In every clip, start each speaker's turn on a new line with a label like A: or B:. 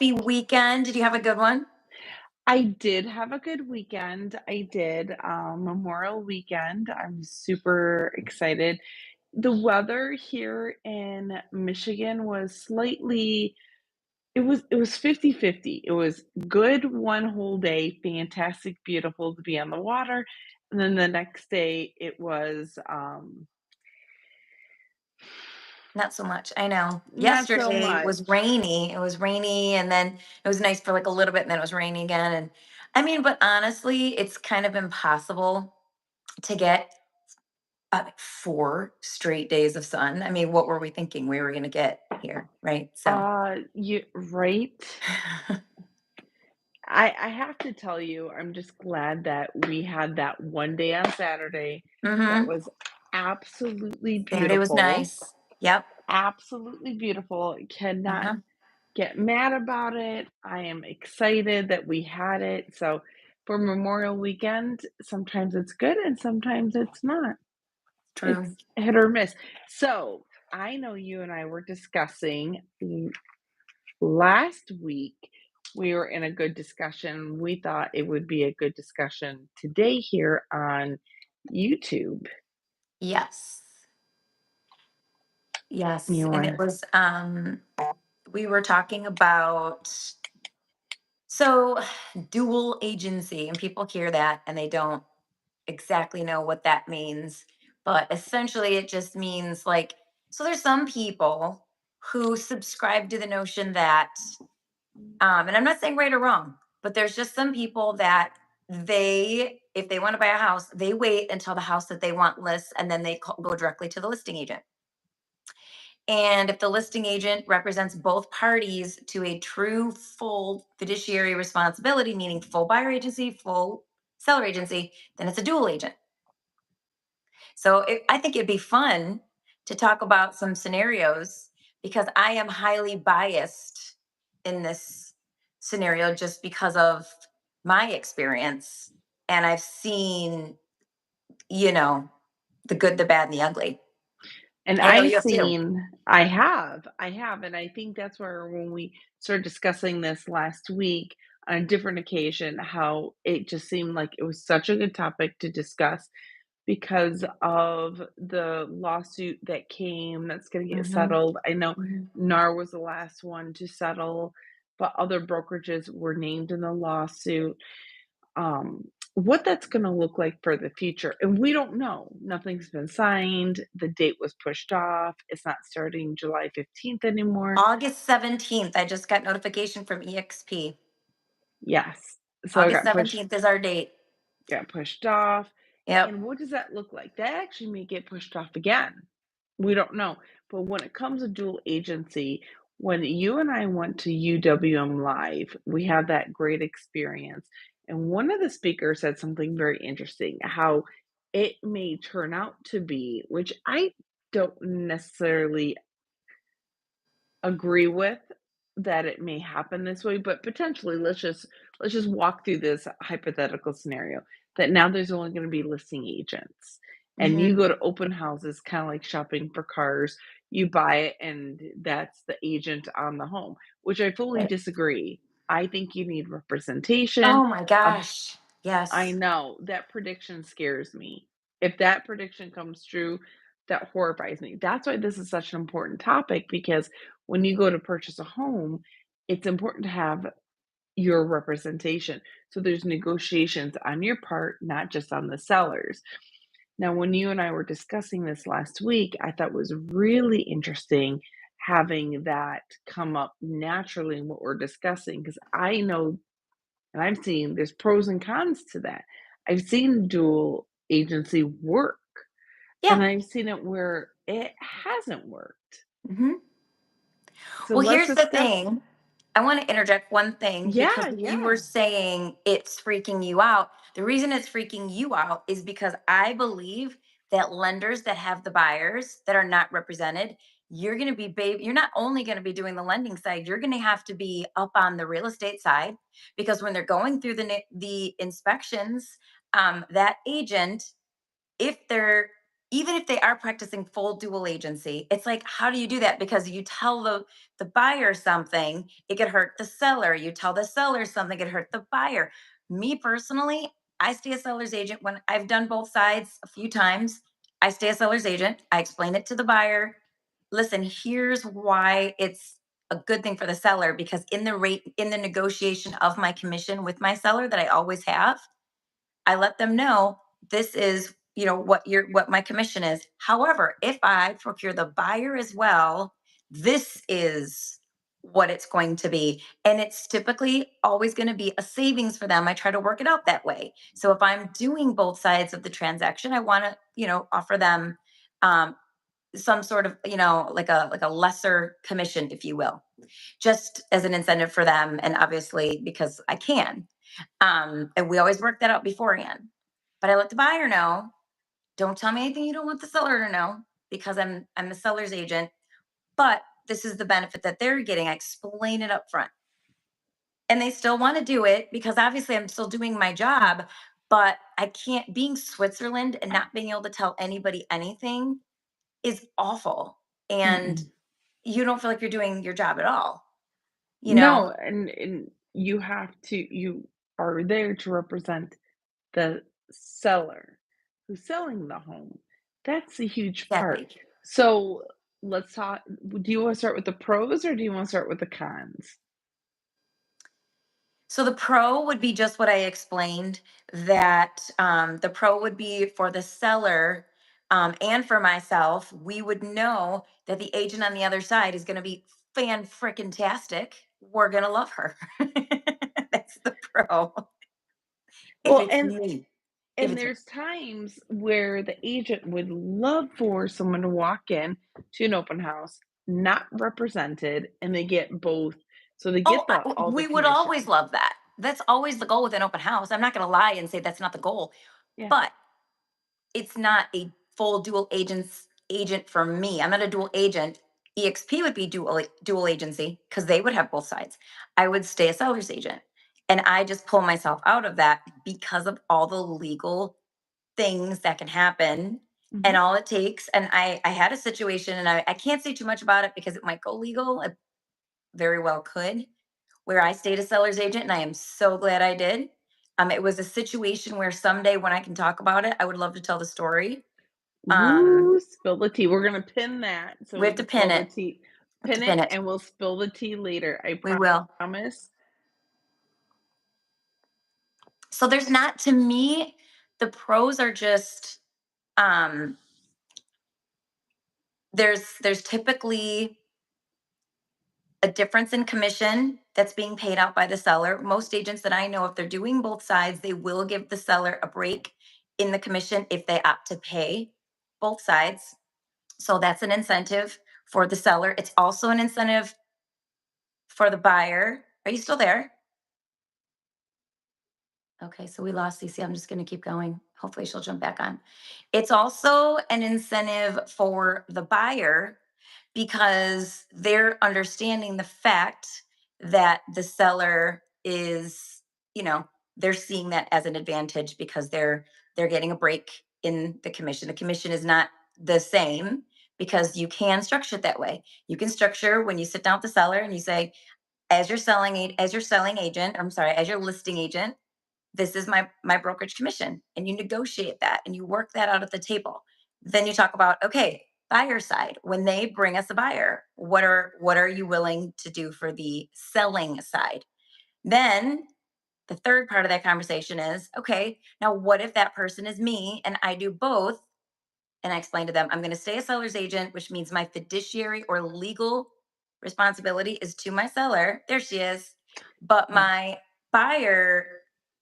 A: Happy weekend. Did you have a good one?
B: I did have a good weekend. I did, Memorial Weekend. I'm super excited. The weather here in Michigan was slightly it was 50-50. It was good one whole day, fantastic, beautiful to be on the water, and then the next day it was,
A: Not so much. I know.
B: not so
A: Yesterday
B: much.
A: was rainy. It was rainy and then it was nice for like a little bit and then it was raining again. And I mean, but honestly, it's kind of impossible to get 4 straight days of sun. I mean, what were we thinking we were going to get here? Right. So,
B: You right? I have to tell you, I'm just glad that we had that one day on Saturday that
A: mm-hmm.
B: was absolutely
A: Saturday was
B: beautiful,
A: nice. Yep.
B: absolutely beautiful. Cannot
A: Uh-huh.
B: get mad about it. I am excited that we had it. So for Memorial Weekend, sometimes it's good and sometimes it's not.
A: True.
B: It's hit or miss. So I know you and I were discussing last week. We were in a good discussion. We thought it would be a good discussion today here on YouTube.
A: Yes. Yes.
B: You
A: And it
B: want
A: was, we were talking about so dual agency, and people hear that and they don't exactly know what that means. But essentially, it just means like, so there's some people who subscribe to the notion that, and I'm not saying right or wrong, but there's just some people that if they want to buy a house, they wait until the house that they want lists and then they go directly to the listing agent. And if the listing agent represents both parties to a true full fiduciary responsibility, meaning full buyer agency, full seller agency, then it's a dual agent. So I think it'd be fun to talk about some scenarios because I am highly biased in this scenario just because of my experience. And I've seen, you know, the good, the bad, and the ugly.
B: and
A: I know
B: I've
A: you have too.
B: seen I have, and I think that's where when we started discussing this last week on a different occasion, how it just seemed like it was such a good topic to discuss because of the lawsuit that came that's gonna get
A: Hmm.
B: settled. I know
A: Hmm.
B: NAR was the last one to settle, but other brokerages were named in the lawsuit. What that's gonna look like for the future, and we don't know. Nothing's been signed, the date was pushed off, it's not starting July 15th anymore.
A: August 17th, I just got notification from EXP.
B: Yes, so it
A: August 17th is our date.
B: got pushed off,
A: Yep.
B: and what does that look like? That actually may get pushed off again. We don't know, but when it comes to dual agency, when you and I went to UWM Live, we had that great experience, and one of the speakers said something very interesting, how it may turn out to be, which I don't necessarily agree with, that it may happen this way, but potentially let's just walk through this hypothetical scenario that now there's only going to be listing agents, and you
A: Hmm.
B: go to open houses kind of like shopping for cars. You buy it and that's the agent on the home, which I fully
A: Right.
B: disagree. I think you need representation
A: Oh my
B: of
A: gosh.
B: I
A: Yes.
B: know, that prediction scares me. If that prediction comes true, that horrifies me. That's why this is such an important topic, because when you go to purchase a home, it's important to have your representation. So there's negotiations on your part, not just on the sellers. Now, when you and I were discussing this last week, I thought was really interesting having that come up naturally in what we're discussing, because I know and I've seen there's pros and cons to that. I've seen dual agency work, and
A: Yeah.
B: I've seen it where it hasn't worked.
A: Hmm.
B: So
A: Well,
B: let's
A: here's the
B: discuss.
A: thing. I want to interject one thing because
B: Yeah,
A: when you were
B: yeah.
A: saying it's freaking you out, the reason it's freaking you out is because I believe that lenders that have the buyers that are not represented, you're going to be you're not only going to be doing the lending side, you're going to have to be up on the real estate side because when they're going through the inspections, that agent, if they're even if they are practicing full dual agency, it's like, how do you do that? Because you tell the buyer something, it could hurt the seller. You tell the seller something, it could hurt the buyer. Me personally, I stay a seller's agent when I've done both sides a few times. I stay a seller's agent. I explain it to the buyer. Listen, here's why it's a good thing for the seller, because in the rate, in the negotiation of my commission with my seller that I always have, I let them know this is, what my commission is. However, if I procure the buyer as well, this is what it's going to be. And it's typically always going to be a savings for them. I try to work it out that way. So if I'm doing both sides of the transaction, I want to, offer them um, some sort of, like a lesser commission, if you will, just as an incentive for them. And obviously because I can. And we always work that out beforehand. But I let the buyer know, don't tell me anything you don't want the seller to know, because I'm the seller's agent. But this is the benefit that they're getting. I explain it up front. And they still want to do it because obviously I'm still doing my job, but I can't, being Switzerland and not being able to tell anybody anything is awful. And
B: Mm-mm.
A: you don't feel like you're doing your job at all, you know?
B: No, and you are there to represent the seller who's selling the home. That's a huge part.
A: Exactly.
B: So, let's talk do you wanna start with the pros or do you wanna start with the cons?
A: So the pro would be just what I explained. That the pro would be for the seller, and for myself. We would know that the agent on the other side is going to be fan freaking tastic. We're going to love her. That's the pro. If
B: Well,
A: it's me, if
B: and
A: it's me.
B: there's times where the agent would love for someone to walk in to an open house, not represented, and they get both. So they
A: Oh,
B: get the all the
A: we would always
B: commission.
A: love that. That's always the goal with an open house. I'm not going to lie and say that's not the goal,
B: Yeah.
A: but it's not a full dual agent for me. I'm not a dual agent. EXP would be dual agency because they would have both sides. I would stay a seller's agent. And I just pull myself out of that because of all the legal things that can happen. And
B: Mhm.
A: all it takes, and I had a situation, and I can't say too much about it because it might go legal. It very well could, where I stayed a seller's agent, and I am so glad I did. It was a situation where someday when I can talk about it, I would love to tell the story. um,
B: Ooh, spill the tea. We're gonna pin that so
A: we
B: we
A: have to
B: can spill
A: pin
B: the
A: it.
B: tea.
A: We have to
B: Pin
A: pin
B: it,
A: it.
B: and we'll spill the tea later. I
A: We will.
B: promise.
A: So there's not, to me, the pros are just, um there's typically a difference in commission that's being paid out by the seller. Most agents that I know, if they're doing both sides, they will give the seller a break in the commission if they opt to pay both sides. So that's an incentive for the seller. It's also an incentive for the buyer. Are you still there? Okay, so we lost Cece. I'm just going to keep going. Hopefully, she'll jump back on. It's also an incentive for the buyer because they're understanding the fact that the seller is, you know, they're seeing that as an advantage because they're getting a break in the commission. The commission is not the same because you can structure it that way. You can structure when you sit down with the seller and you say, as your selling agent, I'm sorry, as your listing agent, this is my brokerage commission, and you negotiate that and you work that out at the table. Then you talk about, okay, buyer side, when they bring us a buyer, what are you willing to do for the selling side? Then the third part of that conversation is, okay, now what if that person is me and I do both? And I explained to them, I'm going to stay a seller's agent, which means my fiduciary or legal responsibility is to my seller. There she is. But
B: Oh,
A: my buyer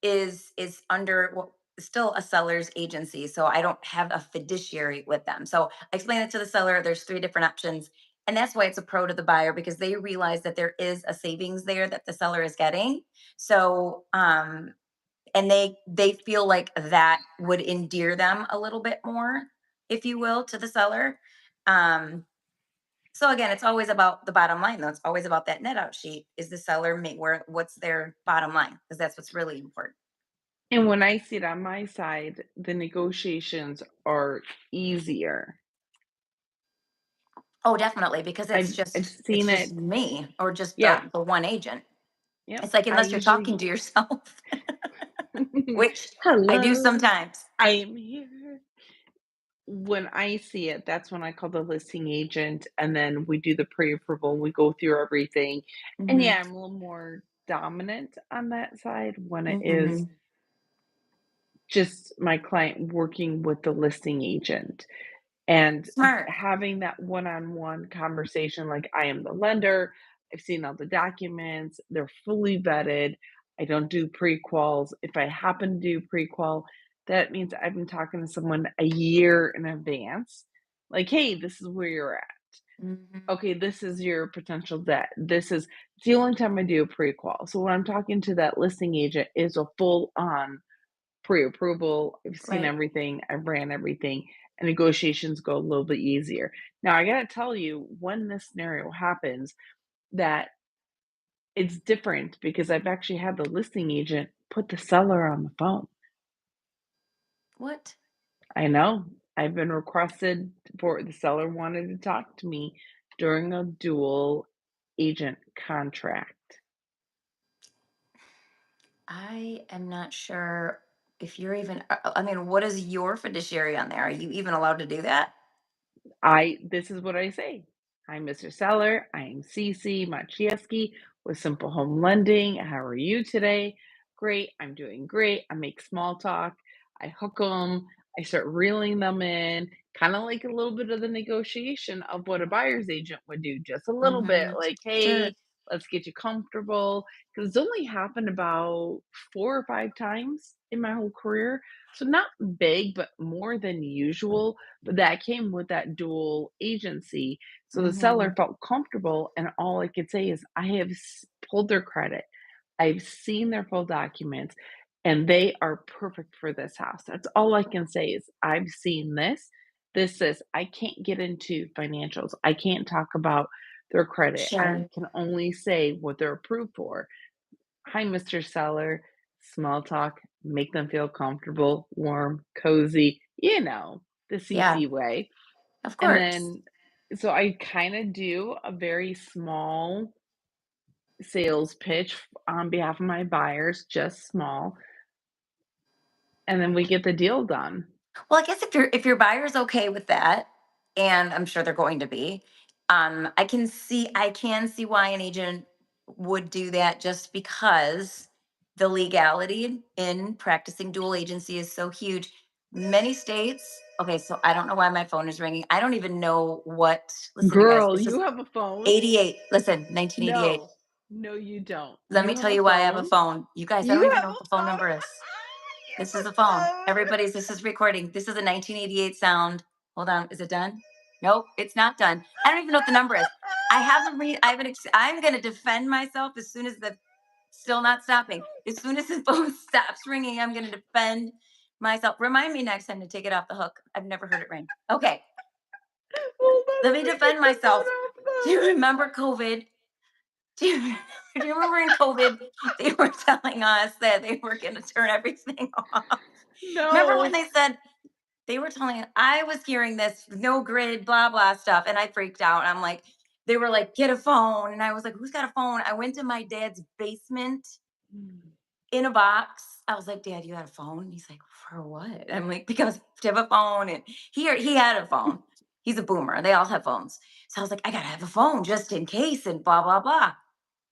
A: is under, well, still a seller's agency. So I don't have a fiduciary with them. So I explained it to the seller. There's three different options. And that's why it's a pro to the buyer, because they realize that there is a savings there that the seller is getting. So and they feel like that would endear them a little bit more, if you will, to the seller. um so again, it's always about the bottom line, though. It's always about that net out sheet. Is the seller where, what's their bottom line, because that's what's really important.
B: And when I see it on my side, the negotiations are easier.
A: Oh, definitely, because
B: I've
A: it's
B: seen
A: just
B: it.
A: me or just
B: Yeah.
A: the one agent.
B: Yep.
A: It's like
B: I
A: unless you're
B: usually
A: talking to yourself, which I do
B: hello,
A: sometimes.
B: I am here. When I see it, that's when I call the listing agent, and then we do the pre-approval, we go through everything. And
A: Mhm,
B: yeah, I'm a little more dominant on that side when it is
A: mhm.
B: just my client working with the listing agent. And
A: Smart.
B: having that one-on-one conversation, like, I am the lender, I've seen all the documents, they're fully vetted, I don't do prequals. If I happen to do prequal, that means I've been talking to someone a year in advance, like, "Hey, this is where you're at.
A: Mhm.
B: Okay, this is your potential debt. This is" it's the only time I do a prequal. So when I'm talking to that listing agent, is a full-on pre-approval. I've seen
A: Right.
B: everything, I've ran everything, and negotiations go a little bit easier. Now, I gotta tell you, when this scenario happens, that it's different because I've actually had the listing agent put the seller on the phone.
A: What?
B: I know. I've been requested for the seller wanted to talk to me during a dual agent contract.
A: I am not sure if you're even I mean, what is your fiduciary on there? Are you even allowed to do that?
B: I this is what I say. "Hi, Mr. Seller. I am Cece Machieski with Simple Home Lending. How are you today? Great. I'm doing great. I make small talk. I hook them. I start reeling them in, kind of like a little bit of the negotiation of what a buyer's agent would do, just a little bit
A: Mhm.
B: like,
A: Sure.
B: hey, let's get you comfortable. Because it's only happened about 4 or 5 times in my whole career. So not big, but more than usual, but that came with that dual agency. So the seller
A: Mhm.
B: felt comfortable, and all I could say is, I have pulled their credit. I've seen their full documents, and they are perfect for this house. That's all I can say is, I've seen this. This is, I can't get into financials. I can't talk about their credit. I
A: Sure.
B: can only say what they're approved for. Hi, Mr. Seller. Small talk, make them feel comfortable, warm, cozy, the
A: Yeah,
B: CC way.
A: of
B: And
A: course.
B: then, so I kind of do a very small sales pitch on behalf of my buyers, just small, and then we get the deal done.
A: Well, I guess if your buyer's okay with that, and I'm sure they're going to be, I can see why an agent would do that just because the legality in practicing dual agency is so huge. Many states, okay, so I don't know why my phone is ringing. I don't even know what, listen, you guys,
B: Girl,
A: this is
B: you have a phone?
A: 88. Listen, 1988.
B: No, no, you don't.
A: Let
B: You
A: me
B: have
A: tell
B: a
A: you why I have a
B: phone?
A: phone. You guys, I don't
B: You
A: even
B: have
A: know what the
B: a
A: phone
B: phone?
A: number is.
B: You
A: This is the
B: have
A: phone.
B: a phone?
A: Everybody's, this is recording. This is a 1988 sound. Hold on. Is it done? Nope, it's not done. I don't even know what the number is. I haven't read, I haven't, I'm going to defend myself as soon as the, still not stopping. As soon as the phone stops ringing, I'm going to defend myself. Remind me next time to take it off the hook. I've never heard it ring. Okay.
B: Hold on,
A: Let
B: let
A: me
B: me take
A: defend
B: the phone
A: myself.
B: off
A: Do you
B: the
A: remember COVID? Do you, do you remember in COVID, they were telling us that they were going to turn everything off? Remember when
B: No.
A: they said they were telling I was hearing this no grid, blah, blah stuff. And I freaked out. I'm like, they were like, get a phone. And I was like, who's got a phone? I went to my dad's basement in a box. I was like, Dad, you had a phone? He's like, for what? I'm like, because to have a phone. And he had a phone. He's a boomer. They all have phones. So I was like, I gotta have a phone just in case and blah, blah, blah.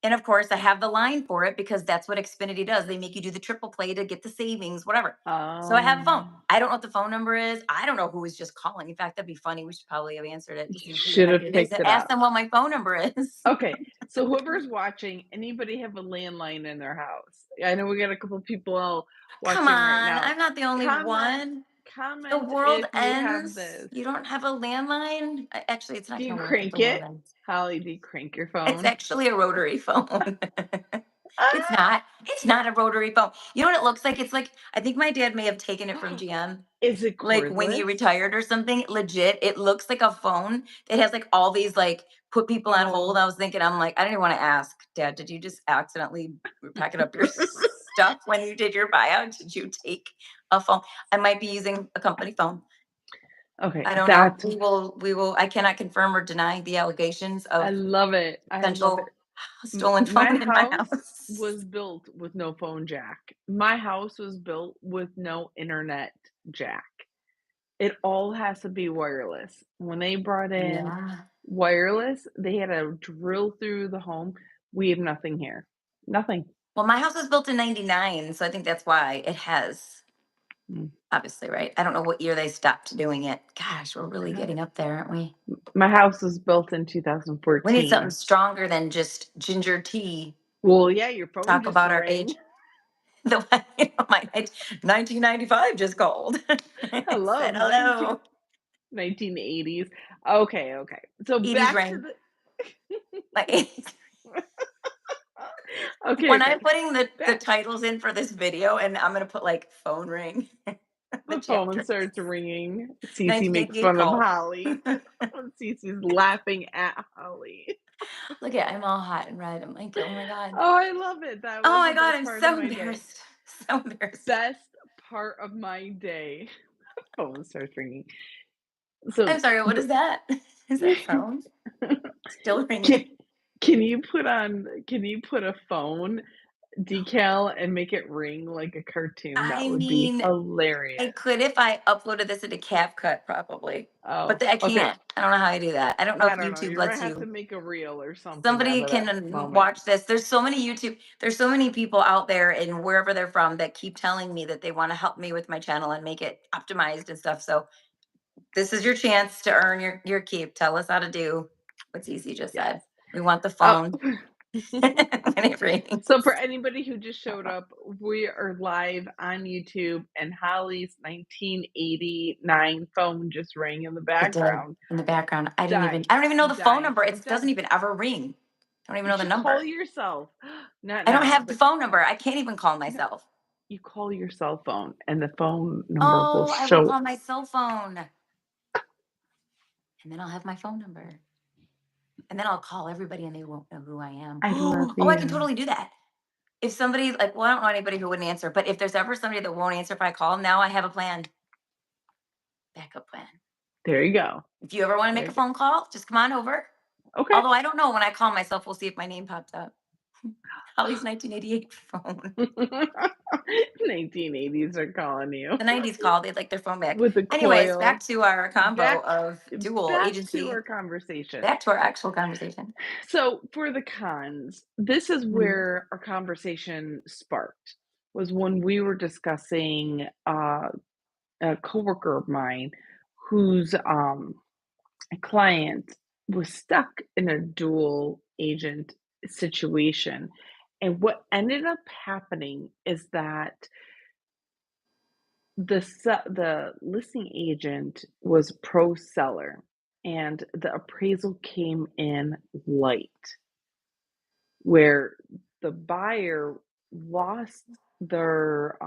A: And of course, I have the line for it because that's what Xfinity does. They make you do the triple play to get the savings, whatever. So I have a phone.
B: Um,
A: I don't know what the phone number is. I don't know who was just calling. In fact, that'd be funny. We should probably have answered it to
B: you
A: see who the
B: should
A: heck
B: have
A: it is
B: picked
A: and
B: it
A: ask
B: up.
A: them what my phone number is.
B: Okay, so whoever's watching, anybody have a landline in their house? I know we got a couple people
A: Come
B: watching right
A: on.
B: now.
A: I'm not the only
B: Comment
A: one. The
B: comment
A: world
B: if you have
A: ends.
B: this.
A: You don't have a landline. Actually, it's
B: Do
A: not
B: you
A: going to work if
B: crank
A: the world
B: it?
A: ends.
B: Holly, do you crank your
A: It's
B: phone?
A: actually a rotary phone. It's
B: Ah,
A: not. It's not a rotary phone. You know what it looks like? It's like I think my dad may have taken it from GM,
B: is it
A: like when he
B: cordless?
A: retired or something. Legit, it looks like a phone. It has like all these like put people on hold.
B: Oh,
A: I was thinking, I'm like, I didn't want to ask, Dad, did you just accidentally pack it up your? stuff when you did your buyout? Did you take a phone? I might be using a company phone.
B: Okay,
A: I don't know.
B: that's
A: We will I cannot confirm or deny the allegations
B: I
A: of
B: love it. I love
A: potential
B: it.
A: stolen
B: My
A: phone in my
B: house
A: house.
B: was built with no phone jack. My house was built with no internet jack. It all has to be wireless. When they brought in
A: Yeah.
B: wireless, they had to drill through the home. We have nothing here. Nothing.
A: Well, my house was built in '99, so I think that's why it has,
B: Mm.
A: obviously, right? I don't know what year they stopped doing it. Gosh, we're really
B: Uh,
A: getting up there, aren't we?
B: My house was built in
A: We need something
B: 2014.
A: stronger than just ginger tea.
B: Well, yeah, your phone
A: Talk
B: just
A: about our
B: rang.
A: age. The one, my 1995 just called. It
B: Hello,
A: said hello.
B: 1980s. Okay, okay. So
A: 80s
B: back to
A: ring.
B: the
A: My 80s.
B: Okay,
A: When
B: okay.
A: I'm putting the
B: Back
A: titles in for this video, and I'm gonna put like phone ring, the
B: the phone
A: chapters.
B: starts ringing. Cece makes
A: 1988
B: fun of
A: call.
B: Holly. Cece's laughing at Holly.
A: Look at, I'm all hot and red. I'm like, oh my god.
B: Oh, I love it. That
A: Oh
B: was
A: my
B: the
A: god,
B: best
A: I'm
B: part of
A: so
B: my day.
A: embarrassed. So embarrassed.
B: Best part of my day. Phone starts ringing. So
A: I'm sorry, what is that? Is that phone? Still
B: can
A: ringing.
B: can you put a phone decal and make it ring like a cartoon? That
A: I
B: would be
A: mean, I
B: hilarious.
A: could if I uploaded this into CapCut probably,
B: Oh,
A: but I
B: okay.
A: can't. I don't know how I do that. I don't know if
B: I don't know.
A: YouTube
B: You're gonna
A: lets
B: have to
A: you.
B: make a reel or something out
A: Somebody
B: of that
A: can
B: moment.
A: watch this. There's so many people out there and wherever they're from that keep telling me that they want to help me with my channel and make it optimized and stuff. So this is your chance to earn your keep. Tell us how to do what Easy just
B: Yes.
A: said. We want the
B: Oh.
A: phone when it
B: So for
A: rings.
B: anybody who just showed up, we are live on YouTube and Holly's 1989 phone just rang in the
A: It did
B: background.
A: in the background.
B: Dying,
A: I don't even know the phone
B: dying.
A: number.
B: I'm
A: It doesn't
B: done.
A: even ever ring. I don't even
B: You
A: know the
B: should call
A: number.
B: yourself. Not
A: I don't
B: now,
A: have the
B: but
A: phone number. I can't even call
B: no,
A: myself.
B: you call your cell phone and the phone number will
A: Oh, I will
B: show.
A: call my cell phone. And then I'll have my phone number. And then I'll call everybody and they won't know who I am.
B: I love
A: Oh, I can
B: you.
A: totally do that. If somebody like, well, I don't know anybody who wouldn't answer, but if there's ever somebody that won't answer if I call, now I have a plan, backup plan.
B: There you go.
A: If you ever want to
B: There
A: make
B: you
A: a
B: go.
A: phone call, just come on over.
B: Okay.
A: Although I don't know when I call myself, we'll see if my name pops up. Holly's 1988 phone.
B: 1980s are calling you
A: The 90s call, they'd like their phone back.
B: with a
A: Anyways,
B: coil.
A: back to our combo
B: Back
A: of dual
B: back to
A: agency,
B: our conversation.
A: back to our actual conversation.
B: So for the cons, this is
A: Mhm.
B: where our conversation sparked. Was when we were discussing a coworker of mine whose client was stuck in a dual agent situation. And what ended up happening is that the listing agent was pro seller and the appraisal came in light, where the buyer lost their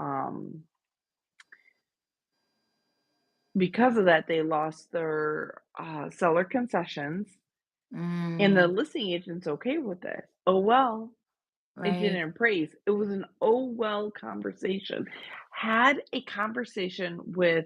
B: because of that they lost their seller concessions, and the
A: Mm,
B: listing agent's okay with it. Oh well, it
A: right,
B: didn't appraise. It was an oh well conversation. Had a conversation with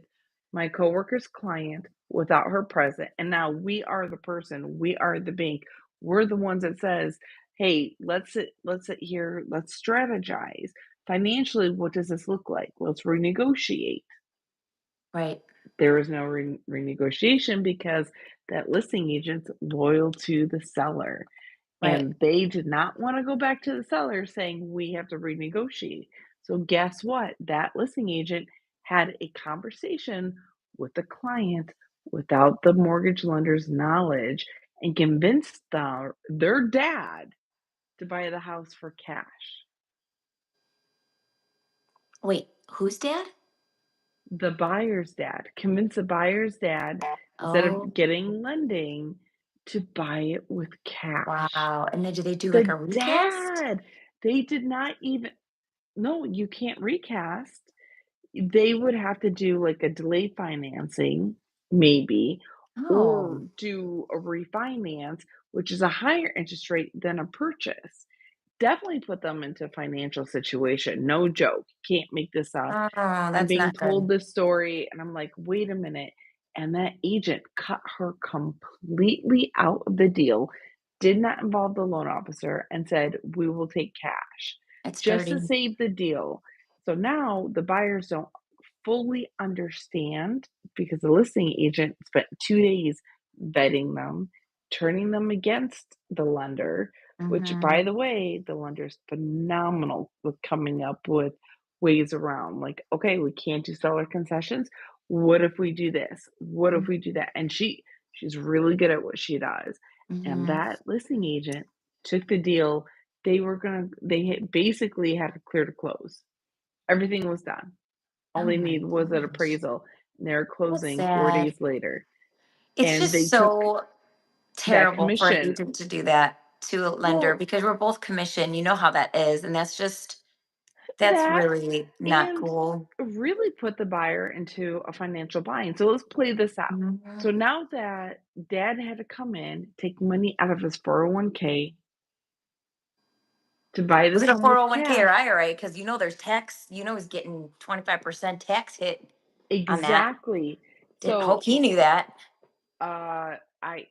B: my coworker's client without her present, and now we are the person, we are the bank. We're the ones that says, "Hey, let's sit here, let's strategize. Financially, what does this look like? Let's renegotiate."
A: right,
B: There was no renegotiation because that listing agent's loyal to the seller.
A: right.
B: And they did not want to go back to the seller saying, we have to renegotiate. So, guess what? That listing agent had a conversation with the client without the mortgage lender's knowledge and convinced their dad to buy the house for cash.
A: Wait, who's dad?
B: The buyer's dad convinced the buyer's dad, instead
A: Oh,
B: of getting lending, to buy it with cash.
A: wow. And then do they do like a
B: The
A: recast?
B: dad, they did not even, no, you can't recast. They would have to do like a delayed financing, maybe, or
A: Oh,
B: do a refinance, which is a higher interest rate than a purchase. definitely put them into financial situation, no joke, can't make this up.
A: Oh,
B: I'm
A: that's
B: being
A: not
B: told
A: good.
B: this story, and I'm like, "Wait a minute," and that agent cut her completely out of the deal, did not involve the loan officer, and said, "We will take cash,"
A: It's
B: just to
A: dirty.
B: save the deal. So now the buyers don't fully understand because the listing agent spent 2 days vetting them, turning them against the lender, which, by
A: Mhm.
B: the way, the lender's phenomenal with coming up with ways around. Like, okay, we can't do seller concessions. What if we do this? What if we do that? And she's really good at what she does. And
A: Mhm.
B: that listing agent took the deal. Basically had to clear to close. Everything was done. All
A: Oh
B: they
A: my
B: need was an
A: gosh.
B: appraisal. And they're
A: That's
B: closing 4
A: sad.
B: days later.
A: It's
B: And
A: just
B: they took
A: so
B: that
A: terrible for an
B: commission.
A: agent to do that to a lender
B: Well,
A: because we're both commission. You know how that is. And that's
B: that
A: really not
B: and
A: cool.
B: really put the buyer into a financial bind. So let's play this out.
A: Mhm.
B: So now that dad had to come in, take money out of his 401k to buy
A: Was
B: this
A: it a
B: home with
A: 401k or
B: cash.
A: IRA? Because there's tax, he's getting 25% tax hit on that.
B: Exactly.
A: Didn't hope
B: So
A: he knew that.
B: I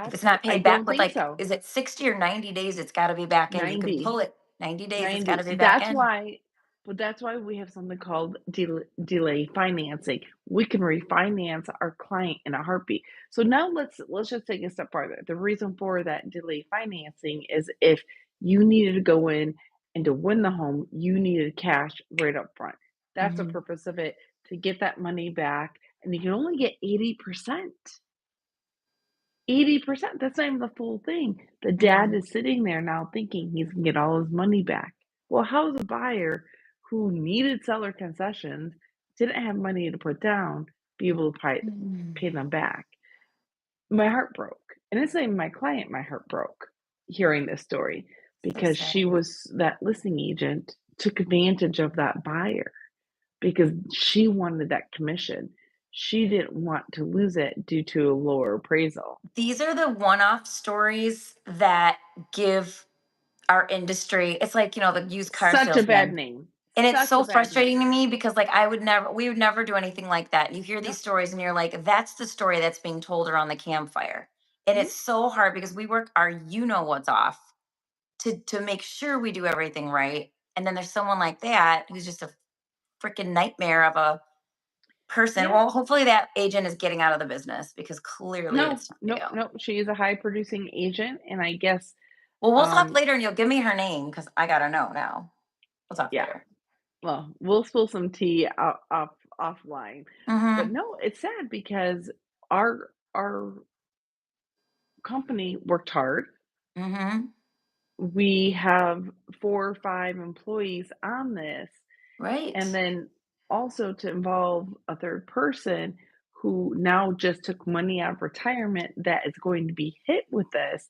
A: If it's
B: that's
A: not
B: I
A: paid back
B: don't
A: with
B: think
A: like,
B: so.
A: is it 60 or 90 days? It's got to be back in. You can
B: 90.
A: pull it 90 days. It's got
B: 90.
A: to be
B: So
A: back
B: that's
A: in.
B: why that's why we have something called delay financing. We can refinance our client in a heartbeat. So now let's just take a step farther. The reason for that delay financing is if you needed to go in and to win the home, you needed cash right up front. That's the
A: Hmm.
B: purpose of it, to get that money back, and you can only get 80%. 80%, that's not even the full thing. The dad
A: Hmm.
B: is sitting there now thinking he's gonna get all his money back. Well, how is a buyer who needed seller concessions, didn't have money to put down, be able to pay them back? My heart broke. And it's not even my client, my heart broke hearing this story
A: So
B: because
A: sad.
B: she was that listing agent took advantage of that buyer because she wanted that commission. She didn't want to lose it due to a lower appraisal.
A: These are the one-off stories that give our industry. It's like, the used car
B: Such a bad
A: salesman.
B: name.
A: And it's
B: Such a
A: so
B: bad
A: frustrating to
B: name.
A: me because like we would never do anything like that. You hear these
B: Nope.
A: stories and you're like, that's the story that's being told around the campfire. And
B: Mhm.
A: it's so hard because we work our what's off to make sure we do everything right. And then there's someone like that who's just a freaking nightmare of a person.
B: Yeah.
A: Well, hopefully that agent is getting out of the business because clearly
B: No,
A: it's not
B: nope,
A: real.
B: nope. She is a high producing agent, and I guess,
A: Well, we'll talk
B: um,
A: later and you'll give me her name because I gotta know now. We'll talk
B: yeah.
A: later.
B: Well, we'll spill some tea offline. But
A: Mm-hmm.
B: no, it's sad because our company worked hard.
A: Mm-hmm.
B: We have 4 or 5 employees on this,
A: Right.
B: and then also to involve a third person who now just took money out of retirement that is going to be hit with this.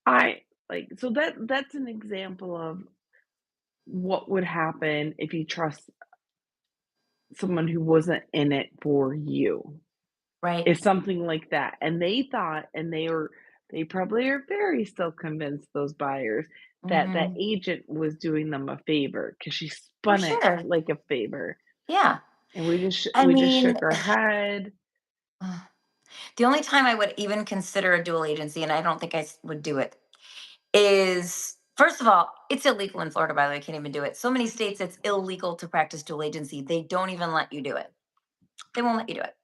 B: I like so that's an example of what would happen if you trust someone who wasn't in it for you.
A: Right.
B: Is something like that. And they thought, and they probably are very still convinced, those buyers, that that
A: Mm-hmm.
B: agent was doing them a favor because she
A: For
B: spun it
A: sure.
B: like a favor.
A: Yeah.
B: And
A: I
B: we just
A: mean,
B: shook our head.
A: the only time I would even consider a dual agency, and I don't think would do it, is first of all, it's illegal in Florida, by the way. I can't even do it. So many states, it's illegal to practice dual agency. They don't even let you do it. They won't let you do it.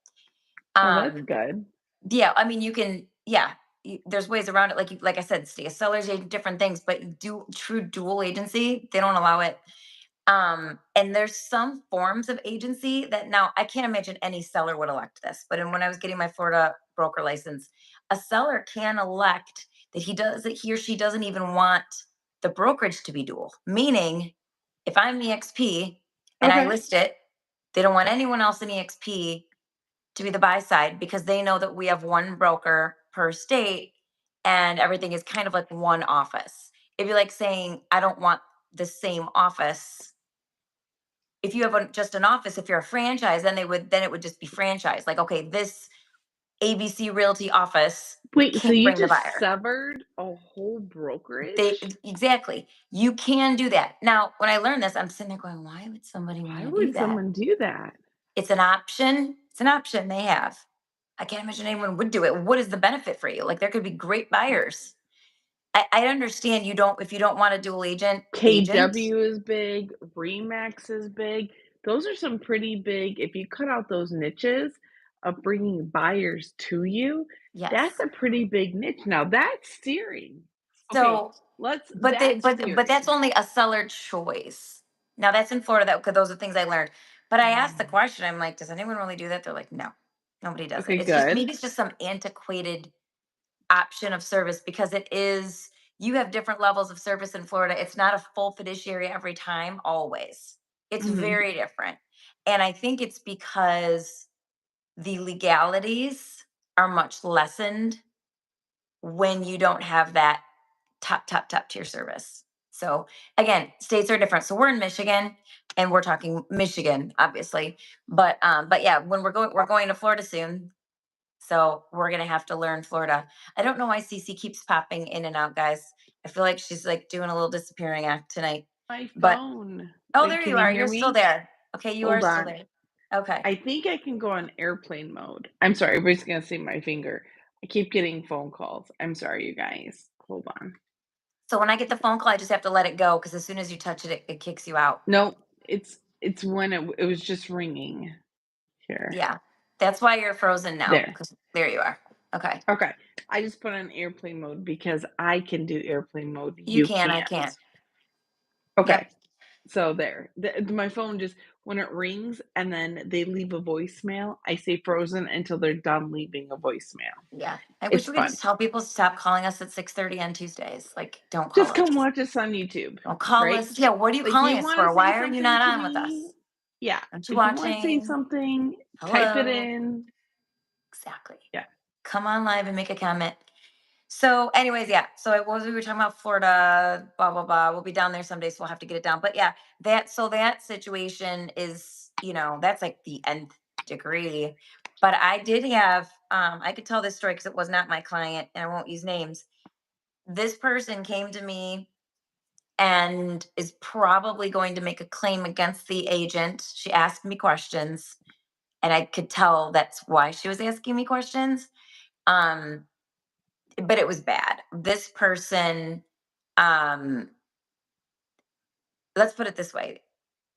B: Well, that's
A: Um,
B: good.
A: yeah, I mean, you can, yeah, there's ways around it. Like I said, stay a seller's agent, different things, but do true dual agency, they don't allow it. And there's some forms of agency that now I can't imagine any seller would elect this, but when I was getting my Florida broker license, a seller can elect that he or she doesn't even want the brokerage to be dual. Meaning, if I'm EXP and I
B: Okay.
A: list it, they don't want anyone else in EXP to be the buy side because they know that we have one broker per state and everything is kind of like one office. It'd be like saying, I don't want the same office. If you have just an office, if you're a franchise, then it would just be franchise. Like, okay, this ABC Realty office
B: Wait, so
A: can't
B: you
A: bring the
B: just
A: buyer.
B: severed a whole
A: They
B: brokerage?
A: exactly. You can do that. Now, when I learned this, I'm sitting there going, "Why would somebody
B: Why
A: wanna do
B: would
A: that?"
B: someone do that?
A: It's an option. It's an option they have. I can't imagine anyone would do it. What is the benefit for you? Like, there could be great buyers. I understand you don't if you don't want a dual agent.
B: KW is big, Remax is big. Those are some pretty big if you cut out those niches of bringing buyers to you, that's
A: Yes.
B: a pretty big niche. Now that's steering. Okay,
A: So,
B: let's
A: but they
B: that's
A: but that's
B: steering.
A: only a seller choice. Now that's in Florida, that 'cause those are things I learned. But I asked the
B: Mm,
A: question, I'm like, "Does anyone really do that?" They're like, "No, nobody does it."
B: okay,
A: It's just
B: good.
A: maybe it's just some antiquated option of service because it is you have different levels of service in Florida. It's not a full fiduciary every time, always. It's
B: Mhm,
A: very different. And I think it's because the legalities are much lessened when you don't have that top tier service. So again, states are different. So we're in Michigan and we're talking Michigan, obviously. But yeah, when we're going to Florida soon. So we're gonna have to learn Florida. I don't know why Cece keeps popping in and out, guys. I feel like she's like doing a little disappearing act tonight.
B: my
A: But
B: phone.
A: oh,
B: Wait,
A: there
B: can
A: you
B: you
A: are.
B: hear
A: You're still
B: me?
A: there. Okay, you are
B: Hold
A: still
B: on.
A: there. Okay.
B: I think I can go on airplane mode. I'm sorry, everybody's gonna see my finger. I keep getting phone calls. I'm sorry, you guys. Hold on.
A: So when I get the phone call, I just have to let it go because as soon as you touch it, it kicks you out.
B: No, it's when it was just ringing here.
A: Yeah. That's why you're frozen now.
B: There.
A: Because there you are. Okay.
B: Okay. I just put on airplane mode because I can do airplane mode,
A: You
B: you
A: can, I
B: can't.
A: can't.
B: Okay.
A: Yep.
B: So there. My phone just when it rings and then they leave a voicemail, I say frozen until they're done leaving a voicemail.
A: Yeah. I wish
B: It's
A: we could
B: fun.
A: just tell people to stop calling us at 6:30 on Tuesdays. Like, don't call
B: Just come
A: us.
B: watch us on YouTube,
A: Don't call
B: right?
A: us. Yeah, what are you
B: Like,
A: calling
B: you
A: us
B: wanna
A: for?
B: say
A: Why are you
B: something
A: not
B: to
A: on with
B: me?
A: us?
B: Yeah.
A: Aren't you
B: If you wanna say
A: watching?
B: something, type it
A: Hello.
B: in.
A: Exactly.
B: Yeah.
A: Come on live and make a comment. So, anyways, yeah. So it was we were talking about Florida, blah blah blah. We'll be down there someday, so we'll have to get it down. But yeah, that situation is, that's like the nth degree. But I did have, I could tell this story because it was not my client, and I won't use names. This person came to me and is probably going to make a claim against the agent. She asked me questions, and I could tell that's why she was asking me questions. Um, but it was bad. This person, um, let's put it this way,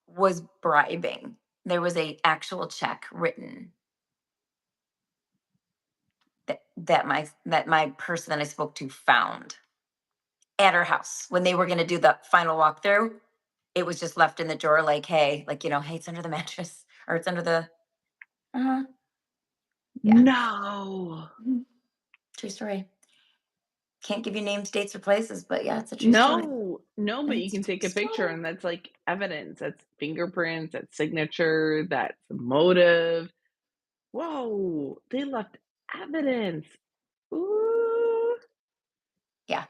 A: was bribing. There was a actual check written that my person that I spoke to found at her house when they were going to do the final walkthrough. It was just left in the drawer, like, hey, hey, it's under the mattress or it's under the. Uh, yeah,
B: No.
A: mhm, true story. Can't give you names, dates, or places, but yeah, it's a true story.
B: No. No, but you
A: It's a
B: can
A: true
B: take a picture
A: story.
B: and that's, like, evidence. That's fingerprints, that's signature, that's motive. Whoa, they left evidence. Ooh.
A: Yeah,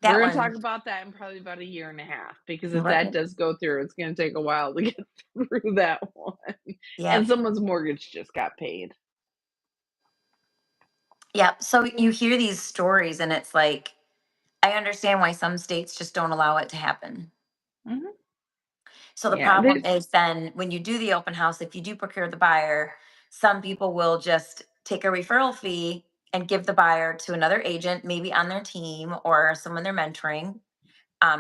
B: We're
A: that
B: gonna talk
A: one.
B: about that in probably about a year and a half because if that
A: Right.
B: does go through, it's gonna take a while to get through that one. And
A: Yep.
B: someone's mortgage just got paid.
A: Yep. So you hear these stories, and it's like, I understand why some states just don't allow it to happen.
B: Mhm.
A: So the
B: Yeah,
A: problem
B: there's
A: is then when you do the open house, if you do procure the buyer, some people will just take a referral fee and give the buyer to another agent, maybe on their team or someone they're mentoring,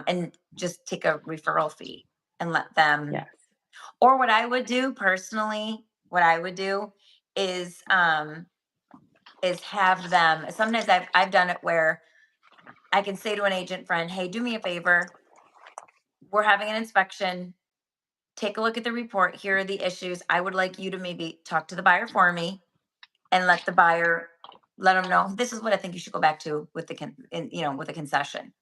A: and just take a referral fee and let them.
B: yes.
A: Or what I would do personally, what I would do is have them. Sometimes I've done it where I can say to an agent friend, "Hey, do me a favor. We're having an inspection. Take a look at the report. Here are the issues. I would like you to maybe talk to the buyer for me and let the buyer let them know this is what I think you should go back to with with a concession.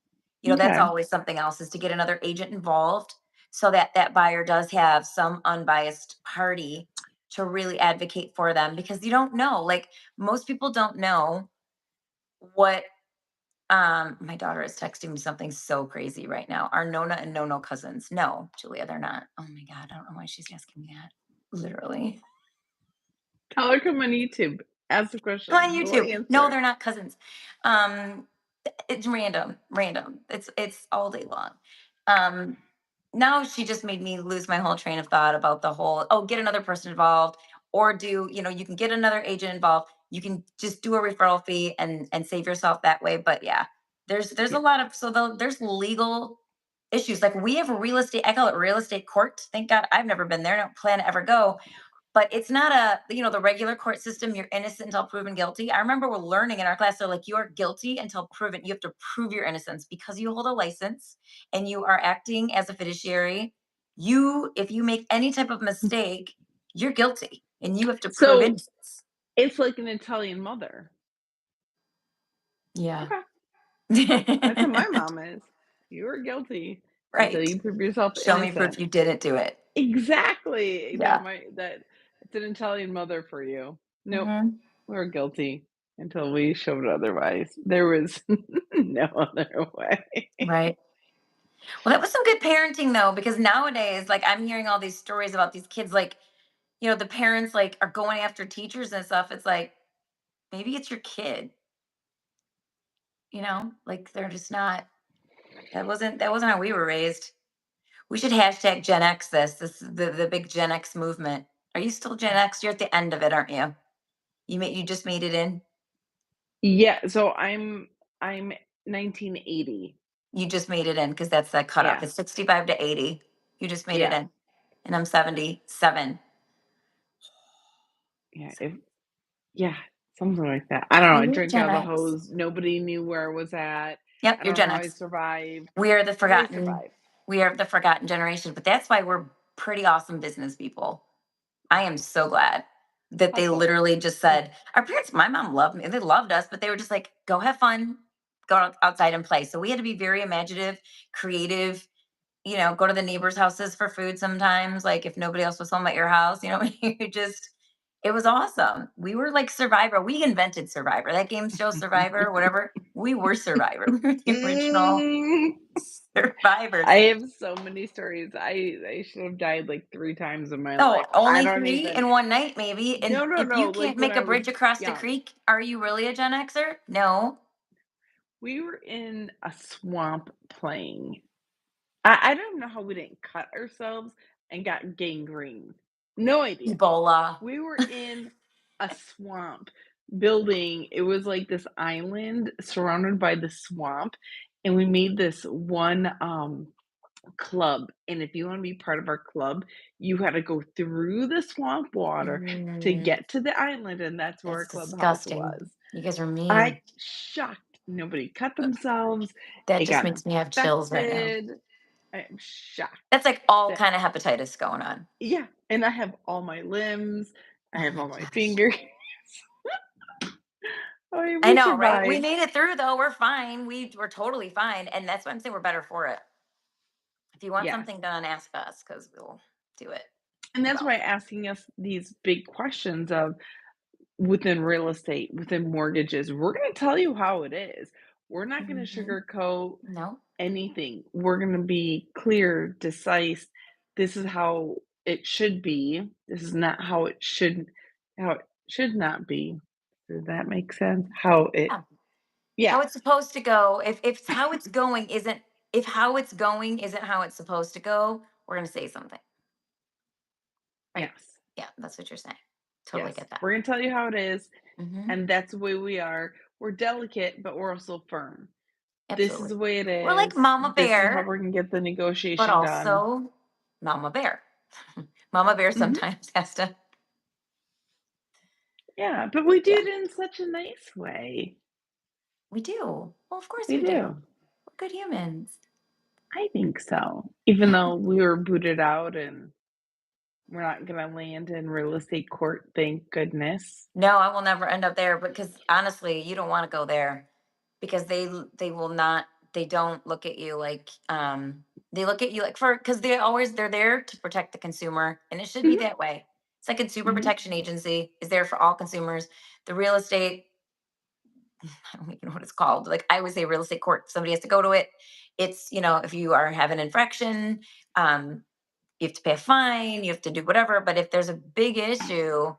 A: That's
B: Okay.
A: always something else is to get another agent involved so that that buyer does have some unbiased party to really advocate for them because you don't know. Like most people don't know what. My daughter is texting me something so crazy right now. Are Nona and Nono cousins? No, Julia, they're not. Oh my God, I don't know why she's asking me that. Literally.
B: Tell her come on YouTube. Ask the
A: On
B: question. We'll
A: YouTube. No,
B: answer.
A: they're not cousins. Um, it's random. It's all day long. Um, Now she just made me lose my whole train of thought about the whole, oh, get another person involved, or do, you can get another agent involved. You can just do a referral fee and save yourself that way. But yeah, there's a
B: Yeah.
A: lot of there's legal issues. Like we have a real estate, I call it real estate court. Thank God I've never been there. I don't plan to ever go, but it's not the regular court system. You're innocent until proven guilty. I remember we're learning in our class, they're like, you are guilty until proven. You have to prove your innocence because you hold a license and you are acting as a fiduciary. If you make any type of mistake, you're guilty and you have to prove
B: So
A: innocence.
B: it's like an Italian mother.
A: Yeah.
B: Okay. That's how my mom is. You are guilty until
A: Right.
B: you prove yourself
A: Show me proof
B: innocent.
A: you didn't do it.
B: Exactly. No,
A: Yeah.
B: my that it's an Italian mother for you. Nope.
A: Hmm.
B: We're guilty until we showed otherwise. There was no other way.
A: Right. Well, that was some good parenting though, because nowadays, like I'm hearing all these stories about these kids, like, the parents like are going after teachers and stuff. It's like, maybe it's your kid, like they're just not, that wasn't how we were raised. We should hashtag Gen X this is the big Gen X movement. Are you still Gen X? You're at the end of it, aren't you? You just made it in.
B: Yeah, so I'm 1980.
A: You just made it in because that's the cutoff.
B: Yeah.
A: It's 65 to 80. You just made it
B: Yeah.
A: in. And I'm 77.
B: Yeah, yeah, something like that. I don't know,
A: See,
B: I
A: we're
B: drank
A: Gen
B: out of the
A: X.
B: hose. Nobody knew where I was at.
A: Yep,
B: I
A: you're
B: don't know
A: Gen
B: how I
A: X.
B: survived,
A: We are the
B: but I
A: forgotten.
B: survived.
A: We are the forgotten generation, but that's why we're pretty awesome business people. I am so glad that they
B: Hustle.
A: literally just said, our parents, my mom loved me. They loved us, but they were just like, go have fun, go outside and play. So we had to be very imaginative, creative, go to the neighbors' houses for food sometimes. Like if nobody else was home at your house, it was awesome. We were like Survivor. We invented Survivor. That game show Survivor, whatever. We were Survivor. We were the original
B: Mm.
A: survivors.
B: I have so many stories. I should have died, like, 3 times in my
A: Oh,
B: life. I
A: only
B: don't
A: 3
B: even
A: in one night, maybe. And
B: No, no,
A: if you
B: no, like,
A: can't
B: when
A: make a
B: I was
A: bridge across the
B: young.
A: creek, are you really a Gen Xer? No.
B: We were in a swamp playing. I don't know how we didn't cut ourselves and got gangrene. No idea.
A: Ebola.
B: We were in a swamp building. It was like this island surrounded by the swamp, and we made this one club. And if you want to be part of our club, you had to go through the swamp water to
A: Mm,
B: get to the island, and that's where our
A: that's
B: clubhouse
A: disgusting.
B: was.
A: You guys are
B: I
A: mean.
B: shocked. Nobody cut themselves.
A: That
B: It
A: just
B: got
A: makes me have chills right now.
B: infected. I am shocked
A: That's like all
B: that
A: kind of hepatitis going on.
B: yeah, and I have all my limbs, I
A: Oh
B: have
A: my
B: all my
A: gosh.
B: fingers. I
A: I
B: we
A: know, right? We
B: survived.
A: made it through though. We're fine. We're totally fine. And that's why I'm saying we're better for it. If you want
B: Yes,
A: something done, ask us because we'll do it
B: and that's
A: well.
B: why asking us these big questions of within real estate, within mortgages, we're gonna tell you how it is. We're not gonna
A: Hmm.
B: sugarcoat
A: No.
B: anything. We're gonna be clear, decisive. This is how it should be. This is not how it should not be. Does that make sense?
A: Yeah.
B: Yeah,
A: How it's supposed to go. If how it's going isn't if how it's going isn't how it's supposed to go, we're gonna say something. Right.
B: yes,
A: Yeah, that's what you're saying. Totally
B: yes.
A: get that.
B: We're gonna tell you how it is,
A: Hmm.
B: and that's the way we are. We're delicate, but we're also firm. This is
A: Absolutely.
B: the way it
A: We're like
B: is.
A: Mama
B: This is how
A: Bear,
B: we're gonna get the
A: but
B: negotiation done.
A: also Mama Bear. Mama Bear
B: Mhm.
A: sometimes has to.
B: Yeah, but we do
A: Yeah,
B: it in such a nice way.
A: we do. Well, of course
B: We
A: we do.
B: do.
A: We're good humans.
B: I think so. Even though we were booted out and we're not gonna land in real estate court, thank goodness.
A: No, I will never end up there because honestly, you don't want to go there because they will not they don't look at you like they look at you like for because they're there to protect the consumer and it should be
B: Mhm,
A: that way. It's like consumer
B: mhm.
A: protection agency is there for all consumers. The real estate, I don't even know what it's called. Like I always say real estate court, somebody has to go to it. It's, if you are have an infraction, you have to pay a fine, you have to do whatever. But if there's a big issue,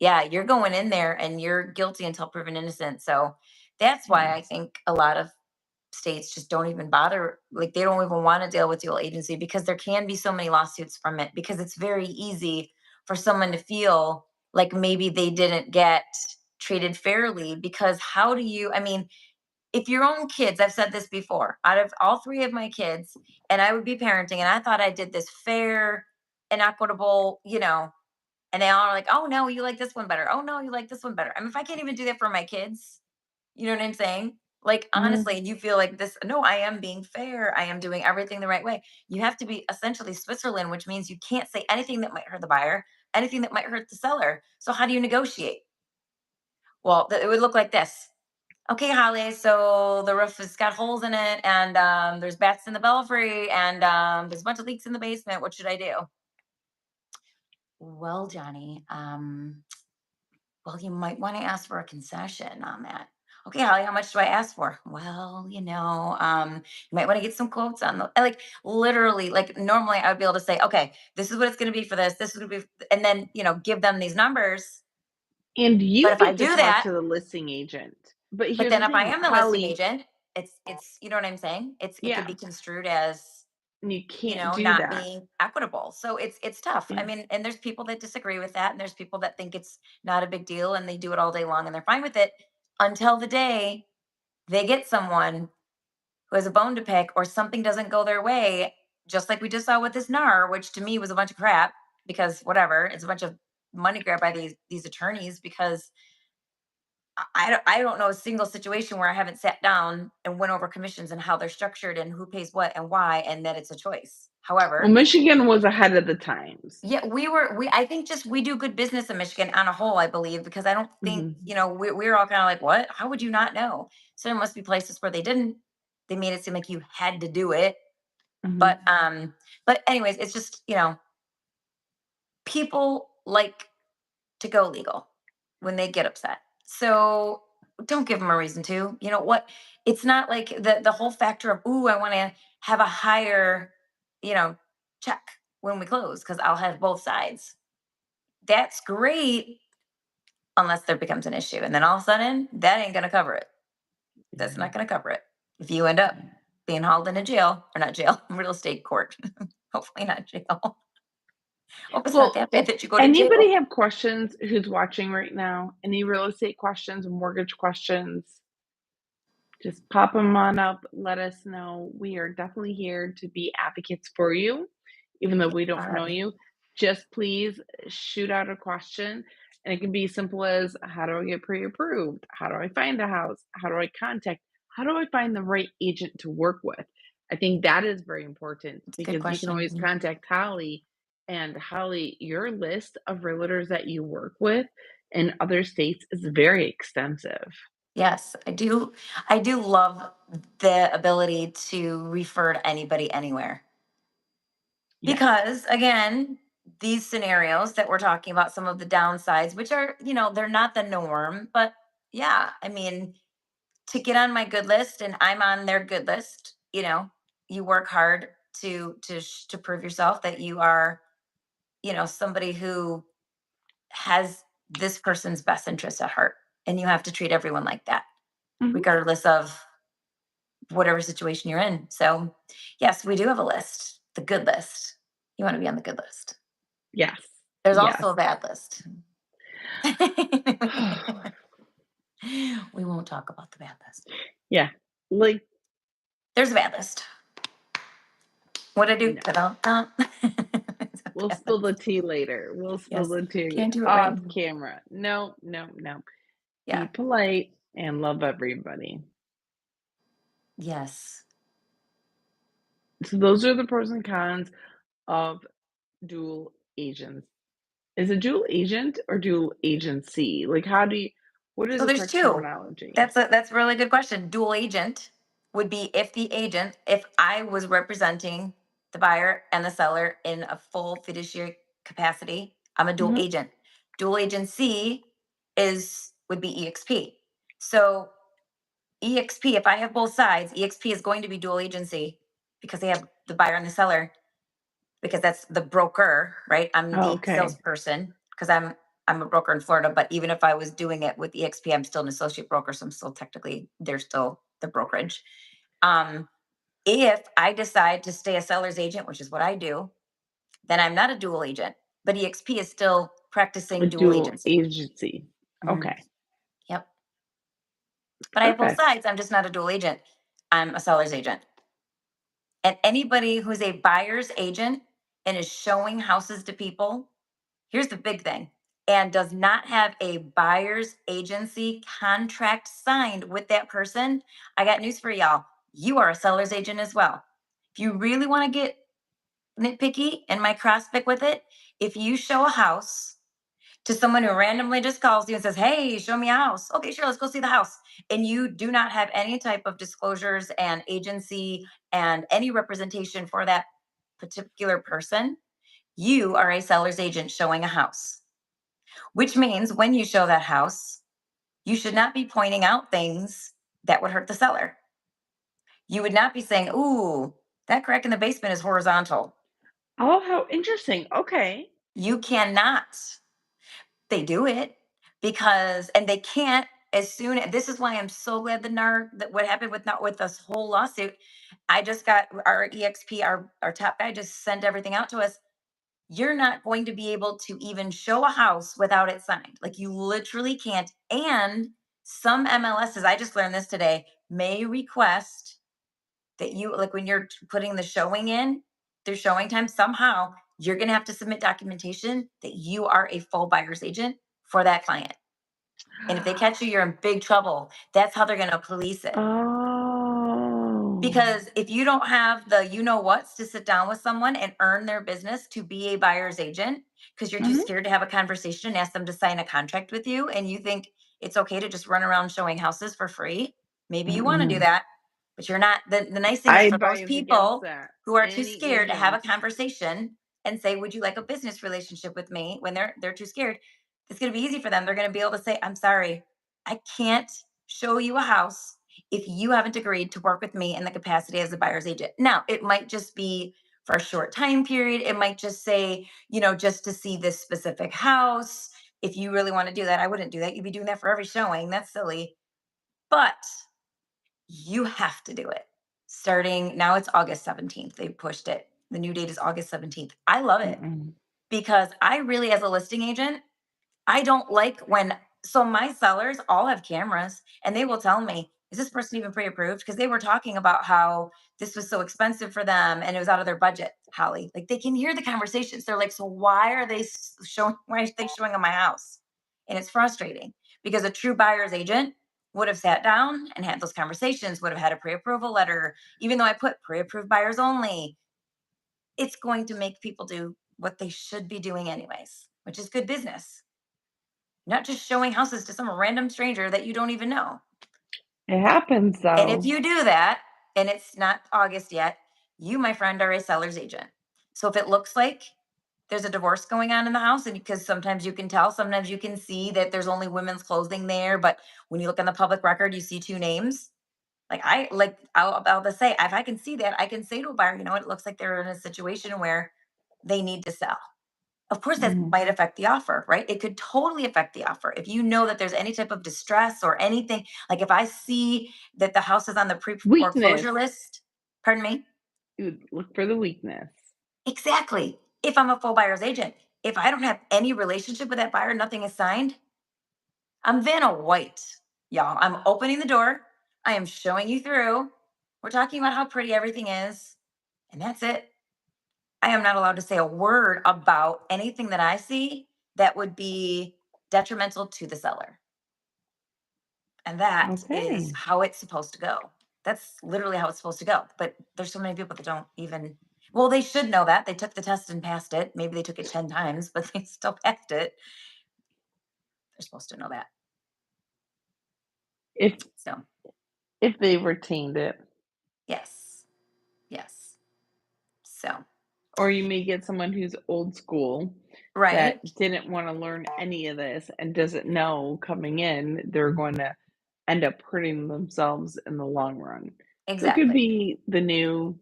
A: Yeah, you're going in there and you're guilty until proven innocent. So that's why I
B: Yes.
A: think a lot of states just don't even bother, like they don't even want to deal with dual agency because there can be so many lawsuits from it, because it's very easy for someone to feel like maybe they didn't get treated fairly. Because how do you, I mean, if your own kids, I've said this before, out of all three of my kids, and I would be parenting and I thought I did this fair and equitable, and they all are like, oh no, you like this one better, oh no, you like this one better. I mean, if I can't even do that for my kids, you know what I'm saying? Like,
B: Mhm.
A: honestly, you feel like this, no, I am being fair. I am doing everything the right way. You have to be essentially Switzerland, which means you can't say anything that might hurt the buyer, anything that might hurt the seller. So, how do you negotiate? Well, it would look like this. Okay, Holly, so the roof has got holes in it, and there's bats in the belfry, and there's a bunch of leaks in the basement. What should I do? Well, Johnny, well, you might want to ask for a concession on that. Okay, Holly, how much do I ask for? Well, you might want to get some quotes on the, like, literally, like normally I would be able to say, okay, this is what it's going to be for this. This is going to be, and then, give them these numbers.
B: And
A: But
B: you
A: if I
B: get to
A: do
B: talk
A: that,
B: to the listing agent. But
A: but
B: here's
A: then
B: the
A: if I
B: thing,
A: am the listing
B: Holly,
A: agent, it's, you know what I'm saying? It could be
B: yes,
A: construed as,
B: and you can't do
A: not
B: that.
A: being equitable. So it's tough. I
B: Yeah.
A: mean, and there's people that disagree with that, and there's people that think it's not a big deal and they do it all day long and they're fine with it until the day they get someone who has a bone to pick or something doesn't go their way, just like we just saw with this NAR, which to me was a bunch of crap, because whatever, it's a bunch of money grab by these attorneys. Because I don't know a single situation where I haven't sat down and went over commissions and how they're structured and who pays what and why, and that it's a choice.
B: Well,
A: However,
B: Michigan was ahead of the times.
A: yeah, we I think just we do good business in Michigan on a whole, I believe, because I don't think,
B: Mhm.
A: we're all kind of like, what? How would you not know? So there must be places where they didn't. They made it seem like you had to do it.
B: Mhm.
A: But anyways, it's just, people like to go legal when they get upset. So don't give them a reason to. You know what? It's not like the whole factor of, ooh, I want to have a higher, you know, check when we close because I'll have both sides. That's great unless there becomes an issue. And then all of a sudden, that ain't going to cover it. That's
B: Yeah.
A: not going to cover it. If you end up
B: Yeah.
A: being hauled into jail, or not jail, real estate court, hopefully not jail. Hope it's not
B: Well,
A: that bad that you go to
B: anybody
A: jail.
B: have questions who's watching right now? Any real estate questions, mortgage questions? Just pop them on up. Let us know. We are definitely here to be advocates for you, even though we don't know
A: God,
B: you. Just please shoot out a question. And it can be simple as, how do I get pre approved? How do I find a house? How do I contact? How do I find the right agent to work with? I think that is very important
A: it's a good
B: because you can
A: question.
B: always contact Holly. And Holly, your list of realtors that you work with in other states is very extensive.
A: Yes, I do. I do love the ability to refer to anybody anywhere.
B: Yes.
A: Because again, these scenarios that we're talking about, some of the downsides, which are, they're not the norm, but yeah, I mean, to get on my good list and I'm on their good list, you work hard to prove yourself that you are, somebody who has this person's best interest at heart. And you have to treat everyone like that,
B: Mhm.
A: regardless of whatever situation you're in. So, yes, we do have a list, the good list. You want to be on the good list.
B: Yes.
A: There's
B: Yes.
A: also a bad list. We won't talk about the bad list.
B: Yeah. Like,
A: There's a bad list. What I do?
B: no.
A: Da-da-da. It's a
B: We'll
A: bad
B: spill the
A: list.
B: tea later. We'll spill
A: Yes.
B: the tea
A: Can't do it right
B: off
A: now.
B: camera. No, no, no. Be
A: Yeah.
B: polite and love everybody.
A: Yes.
B: So those are the pros and cons of dual agents. Is it dual agent or dual agency? Like, how do you, what is
A: So
B: the
A: there's
B: correct
A: two.
B: terminology?
A: That's a really good question. Dual agent would be if I was representing the buyer and the seller in a full fiduciary capacity, I'm a dual
B: Mhm.
A: agent. Dual agency is would be EXP. So EXP, if I have both sides, EXP is going to be dual agency because they have the buyer and the seller, because that's the broker, right? I'm
B: Oh,
A: the
B: okay.
A: salesperson because I'm I'm a broker in Florida, but even if I was doing it with EXP, I'm still an associate broker, so I'm still technically they're still the brokerage. Um, if I decide to stay a seller's agent, which is what I do, then I'm not a dual agent, but EXP is still
B: A
A: practicing dual
B: dual
A: agency.
B: agency.
A: Mhm.
B: Okay,
A: Yep. But I have both
B: perfect.
A: sides. I'm just not a dual agent. I'm a seller's agent. And anybody who's a buyer's agent and is showing houses to people, here's the big thing, and does not have a buyer's agency contract signed with that person, I got news for y'all. You are a seller's agent as well. If you really want to get nitpicky and microscopic with it, if you show a house to someone who randomly just calls you and says, "Hey, show me a house." Okay, sure, let's go see the house. And you do not have any type of disclosures and agency and any representation for that particular person, you are a seller's agent showing a house, which means when you show that house, you should not be pointing out things that would hurt the seller. You would not be saying, "Ooh, that crack in the basement is horizontal."
B: Oh, how interesting. Okay.
A: You cannot. They do it because, and they can't as soon. This is why I'm so glad that what happened with not with this whole lawsuit. I just got our EXP, our top guy just sent everything out to us. You're not going to be able to even show a house without it signed. Like you literally can't. And some MLSs, I just learned this today, may request that you like when you're putting the showing in through showing time, somehow you're going to have to submit documentation that you are a full buyer's agent for that client. And if they catch you, you're in big trouble. That's how they're going to police it.
B: Oh.
A: Because if you don't have the you know what's to sit down with someone and earn their business to be a buyer's agent, because you're too
B: Mhm,
A: scared to have a conversation and ask them to sign a contract with you, and you think it's okay to just run around showing houses for free, maybe you want to do
B: mm-mm.
A: that, but you're not. The nice thing
B: I
A: is for those
B: advise against
A: people
B: that.
A: who are too
B: Any
A: scared to have a
B: agents.
A: conversation and say, "Would you like a business relationship with me?" when they're too scared, it's going to be easy for them. They're going to be able to say, "I'm sorry, I can't show you a house if you haven't agreed to work with me in the capacity as a buyer's agent." Now, it might just be for a short time period. It might just say, just to see this specific house. If you really want to do that, I wouldn't do that. You'd be doing that for every showing. That's silly. But you have to do it. Starting now, it's August 17th. They pushed it. The new date is August 17th. I love it
B: Mm-mm.
A: because I really, as a listing agent, I don't like when so my sellers all have cameras and they will tell me, is this person even pre-approved? Because they were talking about how this was so expensive for them and it was out of their budget, Holly. Like they can hear the conversations. They're like, so why are they showing why are they showing on my house? And it's frustrating because a true buyer's agent would have sat down and had those conversations, would have had a pre-approval letter, even though I put pre-approved buyers only. It's going to make people do what they should be doing anyways, which is good business, not just showing houses to some random stranger that you don't even know.
B: It happens
A: And if
B: though.
A: you do that, and it's not August yet, you, my friend, are a seller's agent. So if it looks like there's a divorce going on in the house, and because sometimes you can tell, sometimes you can see that there's only women's clothing there, but when you look on the public record, you see two names. I'll just say if I can see that, I can say to a buyer, it looks like they're in a situation where they need to sell. Of course, that
B: Mhm.
A: might affect the offer, right? It could totally affect the offer. If you know that there's any type of distress or anything, like if I see that the house is on the pre
B: Weakness.
A: foreclosure list, pardon me?
B: You look for the weakness.
A: Exactly. If I'm a full buyer's agent, if I don't have any relationship with that buyer, nothing is signed, I'm Vanna White, y'all. I'm opening the door. I am showing you through. We're talking about how pretty everything is, and that's it. I am not allowed to say a word about anything that I see that would be detrimental to the seller. And that is
B: Okay.
A: how it's supposed to go. That's literally how it's supposed to go. But there's so many people that don't even, well, they should know that. They took the test and passed it. Maybe they took it 10 times, but they still passed it. They're supposed to know that.
B: If
A: So,
B: if they retained it.
A: yes, yes. So,
B: Or you may get someone who's old school that
A: right?
B: didn't wanna learn any of this and doesn't know coming in they're going to end up hurting themselves in the long run. So it could
A: Exactly.
B: be the new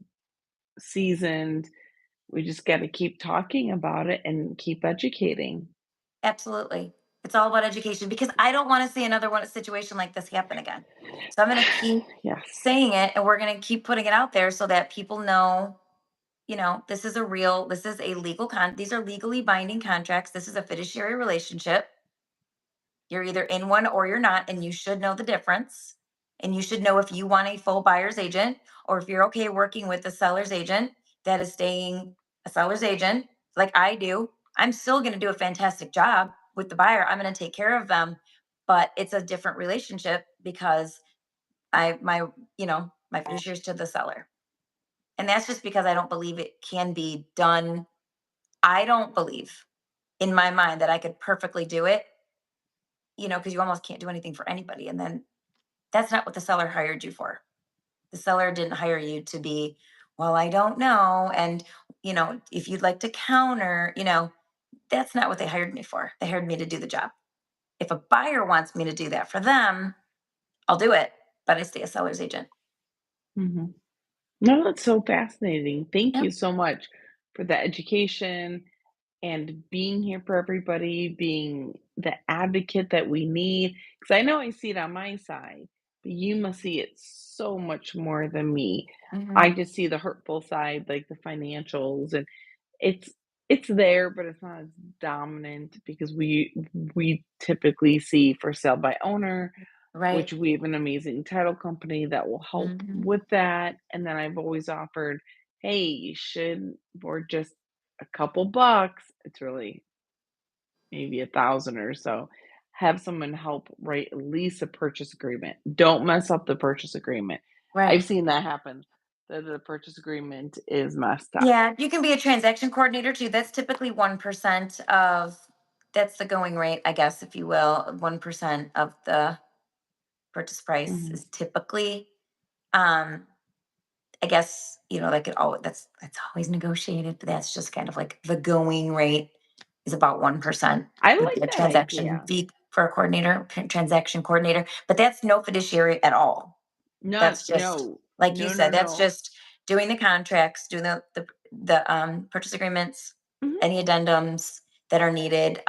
B: seasoned, we just gotta keep talking about it and keep educating.
A: Absolutely. It's all about education because I don't want to see another one situation like this happen again. So I'm going to keep
B: Yes.
A: saying it and we're going to keep putting it out there so that people know, this is this is a these are legally binding contracts. This is a fiduciary relationship. You're either in one or you're not, and you should know the difference. And you should know if you want a full buyer's agent or if you're okay working with a seller's agent that is staying a seller's agent, like I do. I'm still going to do a fantastic job with the buyer. I'm going to take care of them, but it's a different relationship because my fiduciary is to the seller. And that's just because I don't believe it can be done. I don't believe in my mind that I could perfectly do it, because you almost can't do anything for anybody. And then that's not what the seller hired you for. The seller didn't hire you to be, well, I don't know. And, if you'd like to counter, that's not what they hired me for. They hired me to do the job. If a buyer wants me to do that for them, I'll do it, but I stay a seller's agent.
B: Mhm. No, that's so fascinating. Thank
A: Yep.
B: you so much for the education and being here for everybody, being the advocate that we need. Because I know I see it on my side, but you must see it so much more than me. I
A: Hmm.
B: just see the hurtful side, like the financials, and it's it's there, but it's not as dominant because we typically see for sale by owner,
A: Right.
B: which we have an amazing title company that will help
A: Hmm.
B: with that. And then I've always offered, hey, you should, for just a couple bucks, it's really maybe 1,000 or so, have someone help write at least a purchase agreement. Don't mess up the purchase agreement. I've
A: Right.
B: seen that happen. The purchase agreement is messed up.
A: Yeah. You can be a transaction coordinator too. That's typically 1% that's the going rate, I guess, if you will. 1% of the purchase price
B: Mhm.
A: is typically, um, I guess, like that's always negotiated, but that's just kind of like the going rate is about 1%
B: I
A: would be
B: like
A: a
B: that
A: transaction
B: idea.
A: fee for a transaction coordinator, but that's no fiduciary at all.
B: Not
A: That's just
B: no.
A: like you
B: No, no,
A: said, that's
B: no.
A: just doing the contracts, doing the purchase agreements,
B: Mhm.
A: any addendums that are needed,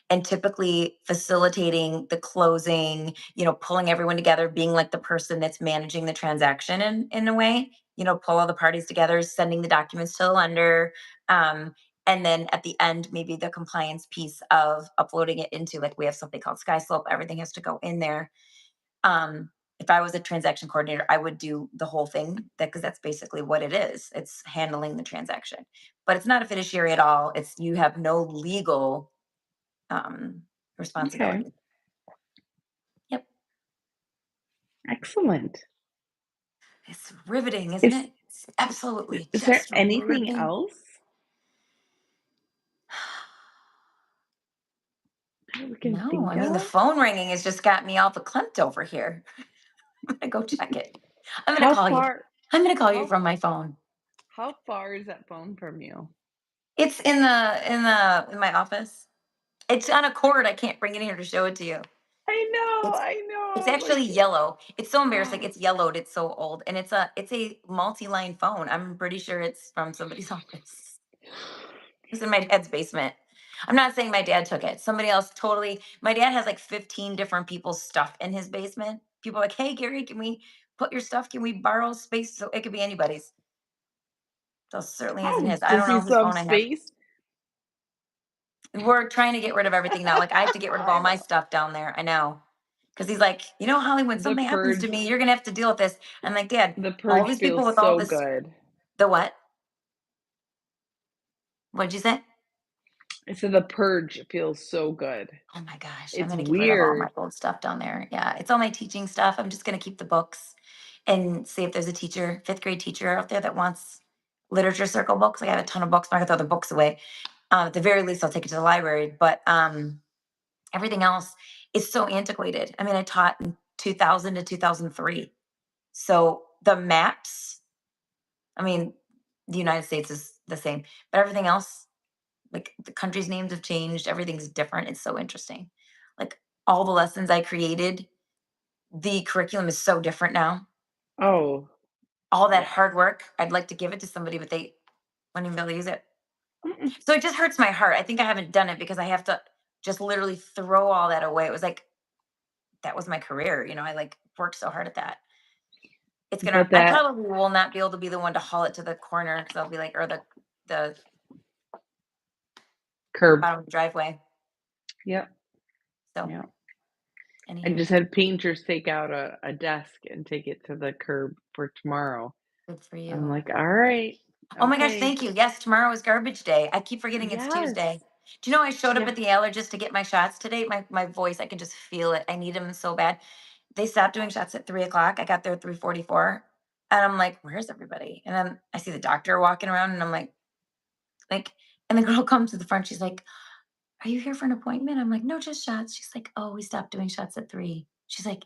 A: and typically facilitating the closing, pulling everyone together, being like the person that's managing the transaction in a way, pull all the parties together, sending the documents to the lender, um, and then at the end, maybe the compliance piece of uploading it into, like, we have something called SkySlope. Everything has to go in there. If I was a transaction coordinator, I would do the whole thing because that's basically what it is. It's handling the transaction, but it's not a fiduciary at all. It's you have no legal um,
B: Okay.
A: responsibility. Yep,
B: Excellent.
A: it's riveting, isn't
B: Is
A: it? It's absolutely
B: is there
A: just
B: anything
A: riveting.
B: else that we can
A: No, I
B: think
A: mean the
B: of?
A: phone ringing has just got me all verklempt over here. I'm gonna go check it. I'm gonna
B: How
A: call you.
B: far
A: I'm gonna call you
B: how
A: from my phone.
B: how far is that phone from you?
A: It's in my office. It's on a cord. I can't bring it here to show it to you. It's
B: I
A: it's
B: know,
A: actually
B: like,
A: yellow. It's so embarrassing. It's yellowed. It's so old, and it's a multi-line phone. I'm pretty sure it's from somebody's office. It's in my dad's basement. I'm not saying my dad took it. Somebody else totally. My dad has like 15 different people's stuff in his basement. People are like, "Hey, Gary, can we put your stuff? Can we borrow space?" So it could be anybody's. So it certainly isn't
B: oh,
A: his. I
B: does
A: don't
B: he
A: know whose
B: still have
A: phone I have.
B: space?
A: We're trying to get rid of everything now. Like I have to get rid of
B: I
A: all my
B: know.
A: stuff down there. I know. Because he's like, Holly, when
B: The
A: something happens to
B: purge
A: me, you're gonna have to deal with this. I'm like, Dad,
B: the
A: all
B: purge
A: these people
B: feels
A: with all
B: so
A: this.
B: good.
A: The what? What'd you say?
B: I said the purge feels so good.
A: Oh my gosh, I'm
B: It's
A: gonna get rid of all my
B: weird.
A: old stuff down there. Yeah, it's all my teaching stuff. I'm just gonna keep the books and see if there's a teacher, fifth grade teacher out there that wants literature circle books. I have a ton of books. I'm not gonna throw the books away. At the very least, I'll take it to the library. But everything else is so antiquated. I mean, I taught in 2000 to 2003. So the maps, I mean, the United States is the same, but everything else, like the country's names have changed, everything's different. It's so interesting. Like all the lessons I created, the curriculum is so different now.
B: Oh,
A: All that
B: yeah.
A: hard work, I'd like to give it to somebody, but they wouldn't even be able to use it.
B: Mm-mm.
A: So it just hurts my heart. I think I haven't done it because I have to just literally throw all that away. It was like that was my career, I like worked so hard at that.
B: But
A: I
B: that
A: probably will not be able to be the one to haul it to the corner because I'll be like, or the
B: curb.
A: bottom of the driveway.
B: Yep.
A: So,
B: Yep. I
A: anywho,
B: just had painters take out a desk and take it to the curb for tomorrow.
A: good for
B: I'm
A: you.
B: like, "All right.
A: Oh my gosh,
B: Okay."
A: thank you. Yes, tomorrow is garbage day. I keep forgetting it's
B: Yes.
A: Tuesday. Do you know I showed up
B: Yeah.
A: at the allergist to get my shots today? My voice, I can just feel it. I need them so bad. They stopped doing shots at 3 o'clock. I got there at 3:44. And I'm like, where's everybody? And then I see the doctor walking around and I'm like, and the girl comes to the front. She's like, are you here for an appointment? I'm like, no, just shots. She's like, oh, we stopped doing shots at 3. She's like,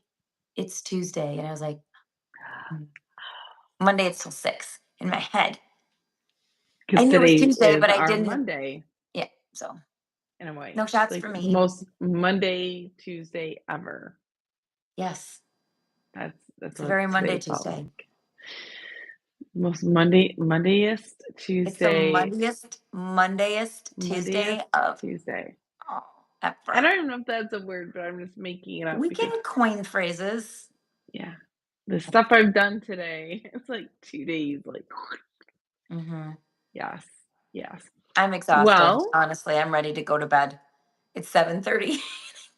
A: it's Tuesday. And I was like, "Mm." Monday it's till 6 in my head. I
B: Because
A: knew it was
B: today
A: Tuesday,
B: is
A: but I
B: our
A: didn't.
B: Monday
A: Yeah. So
B: in a way.
A: no
B: It's
A: shots
B: like
A: for me.
B: most Monday, Tuesday ever.
A: Yes.
B: That's
A: It's a
B: what
A: very Monday,
B: today felt
A: Tuesday.
B: like. Most Mondayest
A: It's the
B: Tuesday,
A: Mondayest Tuesday
B: Mondayest
A: of
B: Tuesday.
A: all
B: I
A: ever.
B: don't even know if that's a word, but I'm just making it up
A: We
B: because,
A: can coin phrases.
B: yeah, the stuff I've done today, it's like 2 days, like,
A: Hmm.
B: yes, yes.
A: I'm exhausted.
B: Well,
A: Honestly, I'm ready to go to bed. It's 7:30.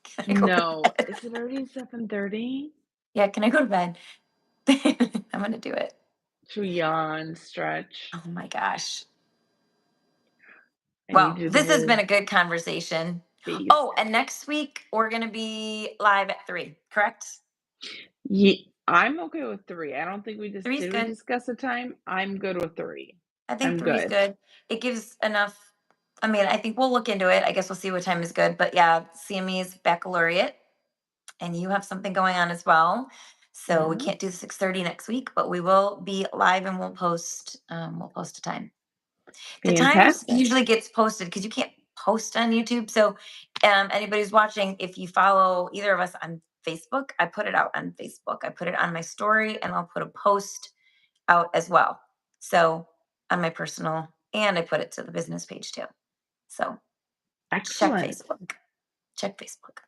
A: Can I go to
B: no,
A: bed?
B: is it already 7:30?
A: Yeah, can I go to bed? I'm gonna do it.
B: Should we yawn, stretch,
A: Oh my gosh.
B: and you
A: Well,
B: do the
A: this has been
B: whole
A: a good conversation.
B: face?
A: Oh, and next week we're gonna be live at 3, correct?
B: Ye I'm okay with 3. I don't think
A: Three's
B: did we
A: good.
B: discuss a time? I'm good with 3.
A: I think
B: I'm
A: three's
B: good.
A: good. It gives enough. I mean, I think we'll look into it. I guess we'll see what time is good. But yeah, CME's baccalaureate, and you have something going on as well. So we
B: Yeah,
A: can't do the 6:30 next week, but we will be live and we'll post a time. The times
B: fantastic.
A: usually gets posted because you can't post on YouTube. So anybody who's watching, if you follow either of us on Facebook, I put it out on Facebook. I put it on my story and I'll put a post out as well. So on my personal, and I put it to the business page too. So check
B: Excellent.
A: Facebook. Check Facebook.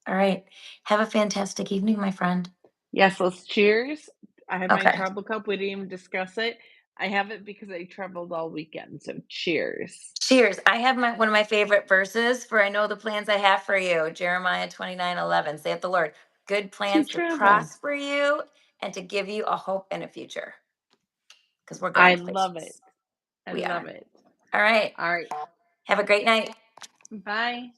A: All right. Have a fantastic evening, my friend.
B: Yes, let's cheers. I have my
A: Okay.
B: travel cup. We didn't even discuss it. I have it because I traveled all weekend. So cheers.
A: Cheers. I have one of my favorite verses for I know the plans I have for you. Jeremiah 29:11. Saith the Lord. Good
B: To
A: plans to
B: travel.
A: prosper you and to give you a hope and a future. Because we're
B: I
A: going
B: love it.
A: places.
B: I
A: We
B: love
A: are.
B: it.
A: All right.
B: All right.
A: Have a great night.
B: Bye.